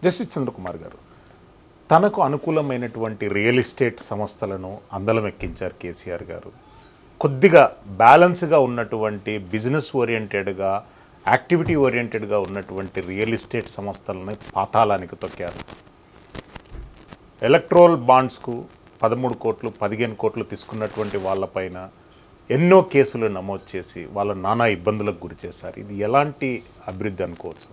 Justice Chandrakumar గారు, తనకు అనుకూలమైనటువంటి రియల్ ఎస్టేట్ సంస్థలను అందలం ఎక్కించారు కేసీఆర్ గారు. కొద్దిగా బ్యాలెన్స్గా ఉన్నటువంటి బిజినెస్ ఓరియంటెడ్గా, యాక్టివిటీ ఓరియంటెడ్గా ఉన్నటువంటి రియల్ ఎస్టేట్ సంస్థలని పాతాళానికి తొక్కారు. ఎలక్ట్రోల్ బాండ్స్కు 13 కోట్లు 15 కోట్లు తీసుకున్నటువంటి వాళ్ళపైన ఎన్నో కేసులు నమోదు చేసి వాళ్ళ నానా ఇబ్బందులకు గురి చేశారు. ఇది ఎలాంటి అభివృద్ధి అనుకోవచ్చు?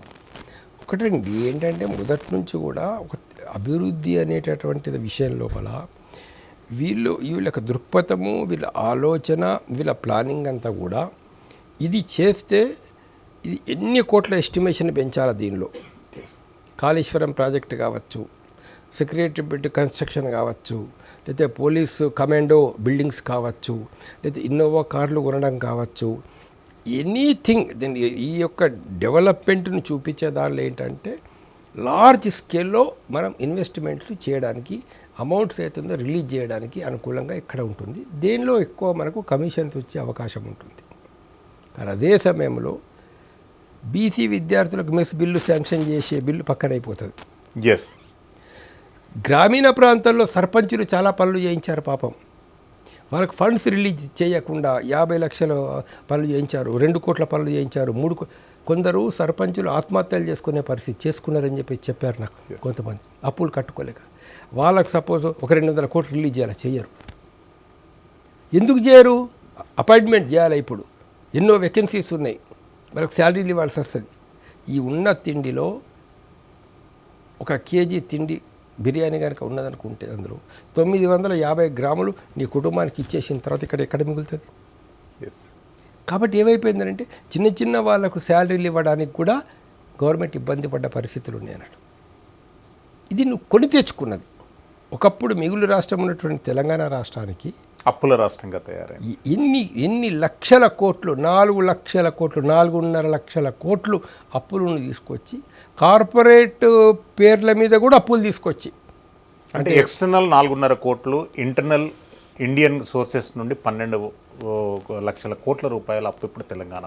ఒకటండి, ఏంటంటే మొదటి నుంచి కూడా ఒక అభివృద్ధి అనేటటువంటి విషయం లోపల వీళ్ళ దృక్పథము, వీళ్ళ ఆలోచన, వీళ్ళ ప్లానింగ్ అంతా కూడా ఇది చేస్తే ఇది ఎన్ని కోట్ల ఎస్టిమేషన్ పెంచాలి. దీనిలో కాళేశ్వరం ప్రాజెక్ట్ కావచ్చు, సెక్రటరీ కన్స్ట్రక్షన్ కావచ్చు, లేకపోతే పోలీసు కమాండో బిల్డింగ్స్ కావచ్చు, లేకపోతే ఇన్నోవా కార్లు కొనడం కావచ్చు, ఎనీథింగ్ దీని ఈ యొక్క డెవలప్మెంట్ను చూపించే దానిలో ఏంటంటే లార్జ్ స్కేల్లో మనం ఇన్వెస్ట్మెంట్స్ చేయడానికి, అమౌంట్స్ అవుతుందో రిలీజ్ చేయడానికి అనుకూలంగా ఇక్కడ ఉంటుంది. దేనిలో ఎక్కువ మనకు కమిషన్స్ వచ్చే అవకాశం ఉంటుంది. కానీ అదే సమయంలో బీసీ విద్యార్థులకు మెస్ బిల్లు శాంక్షన్ చేసే బిల్లు పక్కనైపోతుంది. ఎస్, గ్రామీణ ప్రాంతాల్లో సర్పంచులు చాలా పనులు చేయించారు. పాపం వాళ్ళకి ఫండ్స్ రిలీజ్ చేయకుండా 50 లక్షల పనులు చేయించారు, 2 కోట్ల పనులు చేయించారు, 3 కొందరు సర్పంచులు ఆత్మహత్యలు చేసుకునే పరిస్థితి చేసుకున్నారని చెప్పారు నాకు కొంతమంది, అప్పులు కట్టుకోలేక. వాళ్ళకి సపోజ్ ఒక 200 కోట్లు రిలీజ్ చేయాలి, చెయ్యరు. ఎందుకు చేయరు? అపాయింట్మెంట్ చేయాలి. ఇప్పుడు ఎన్నో వేకెన్సీస్ ఉన్నాయి, వాళ్ళకి శాలరీలు ఇవ్వాల్సి వస్తుంది. ఈ ఉన్న తిండిలో ఒక కేజీ తిండి బిర్యానీ కనుక ఉన్నదనుకుంటే అందులో 950 గ్రాములు నీ కుటుంబానికి ఇచ్చేసిన తర్వాత ఎక్కడ మిగులుతుంది? కాబట్టి ఏమైపోయిందంటే చిన్న చిన్న వాళ్ళకు శాలరీలు ఇవ్వడానికి కూడా గవర్నమెంట్ ఇబ్బంది పడ్డ పరిస్థితులు ఉన్నాయి అన్నట్టు. ఇది నువ్వు కొని తెచ్చుకున్నది. ఒకప్పుడు మిగులు రాష్ట్రం ఉన్నటువంటి తెలంగాణ రాష్ట్రానికి అప్పుల రాష్ట్రంగా తయారైంది. ఎన్ని లక్షల కోట్లు, 4 లక్షల కోట్లు, 4.5 లక్షల కోట్లు అప్పులను తీసుకొచ్చి కార్పొరేట్ పేర్ల మీద కూడా అప్పులు తీసుకొచ్చి, అంటే ఎక్స్టర్నల్ 4.5 కోట్లు, ఇంటర్నల్ ఇండియన్ సోర్సెస్ నుండి 12 లక్షల కోట్ల రూపాయల అప్పు ఇప్పుడు తెలంగాణ